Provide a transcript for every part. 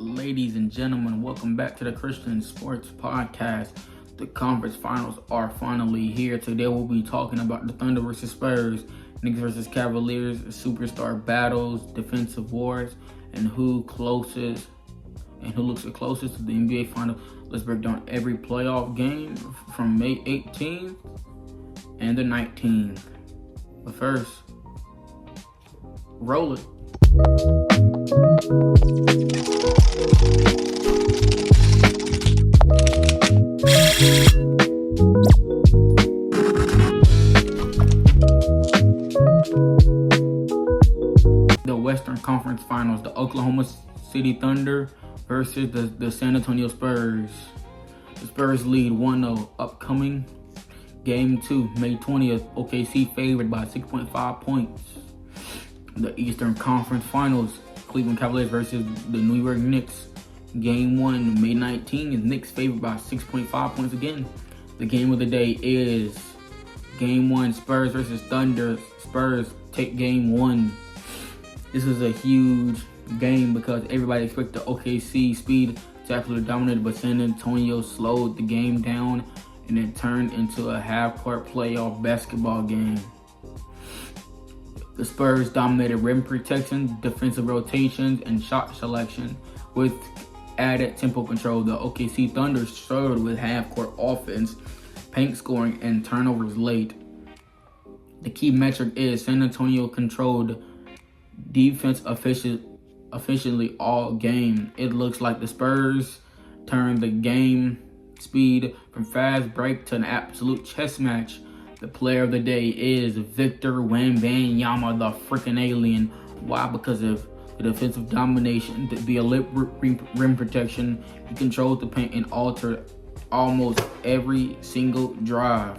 Ladies and gentlemen, welcome back to the Christian Sports Podcast. The conference finals are finally here. Today we'll be talking about the Thunder versus Spurs, Knicks versus Cavaliers, superstar battles, defensive wars, and who looks the closest to the NBA final. Let's break down every playoff game from May 18th and the 19th. But first, roll it. The Western Conference Finals, the Oklahoma City Thunder versus the San Antonio Spurs. The Spurs lead 1-0. Upcoming Game 2, May 20th, OKC favored by 6.5 points. The Eastern Conference Finals, Cleveland Cavaliers versus the New York Knicks. Game 1, May 19th, Knicks favored by 6.5 points again. The game of the day is Game 1, Spurs versus Thunder. Spurs take Game 1. This is a huge game because everybody expected the OKC speed to absolutely dominate, but San Antonio slowed the game down and it turned into a half-court playoff basketball game. The Spurs dominated rim protection, defensive rotations, and shot selection with added tempo control. The OKC Thunder struggled with half-court offense, paint scoring, and turnovers late. The key metric is San Antonio controlled defense efficiently all game. It looks like the Spurs turned the game speed from fast break to an absolute chess match. The player of the day is Victor Wembanyama, the freaking alien. Why? Because of the defensive domination, the elite rim protection. He controlled the paint and altered almost every single drive.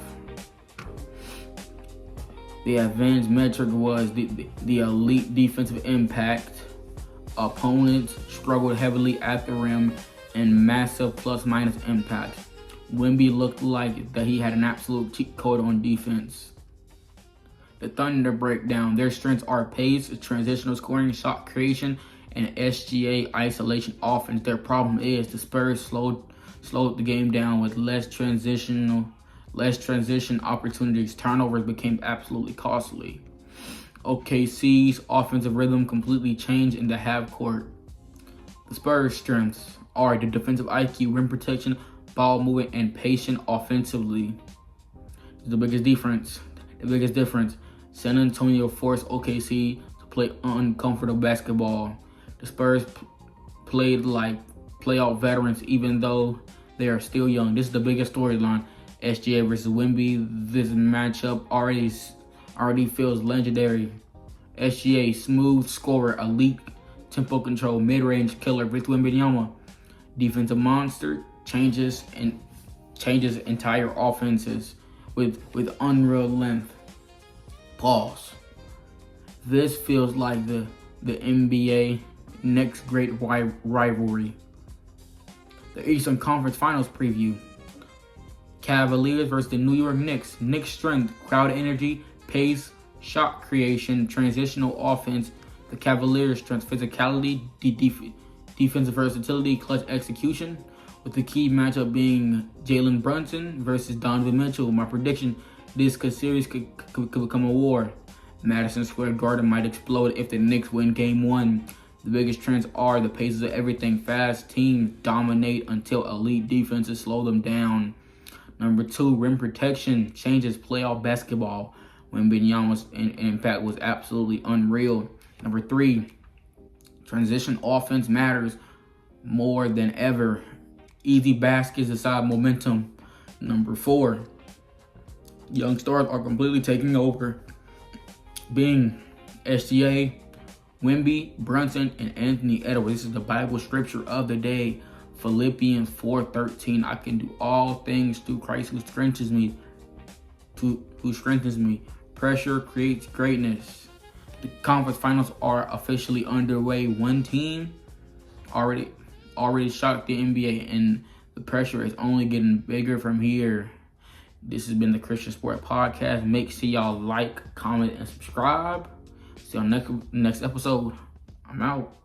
The advanced metric was the elite defensive impact. Opponents struggled heavily at the rim and massive plus-minus impact. WEMBY looked like that he had an absolute cheat code on defense. The Thunder breakdown. Their strengths are pace, transitional scoring, shot creation, and SGA isolation offense. Their problem is the Spurs slowed the game down with less transition opportunities. Turnovers became absolutely costly. OKC's offensive rhythm completely changed in the half court. The Spurs' strengths are the defensive IQ, rim protection, ball movement, and patient offensively. The biggest difference. San Antonio forced OKC to play uncomfortable basketball. The Spurs played like playoff veterans even though they are still young. This is the biggest storyline. SGA versus WEMBY. This matchup already feels legendary. SGA, smooth scorer, elite tempo control, mid-range killer. Victor Wembanyama, defensive monster, changes entire offenses with unreal length. Pause. This feels like the NBA next great rivalry. The Eastern Conference Finals preview. Cavaliers versus the New York Knicks. Knicks' strength, crowd energy, pace, shot creation, transitional offense. The Cavaliers' strength, physicality, defensive versatility, clutch execution. With the key matchup being Jalen Brunson versus Donovan Mitchell. My prediction, this series could become a war. Madison Square Garden might explode if the Knicks win Game 1. The biggest trends are the paces of everything. Fast teams dominate until elite defenses slow them down. Number 2, rim protection changes playoff basketball. Wembanyama's impact was absolutely unreal. Number 3, transition offense matters more than ever. Easy baskets decide momentum. Number 4, young stars are completely taking over. Being SGA, WEMBY, Brunson, and Anthony Edwards. This is the Bible scripture of the day. Philippians 4:13. I can do all things through Christ who strengthens me. Pressure creates greatness. The conference finals are officially underway. One team already shocked the NBA, and the pressure is only getting bigger from here. This has been the Christian Sport Podcast. Make sure y'all like, comment, and subscribe. See you on next episode. I'm out.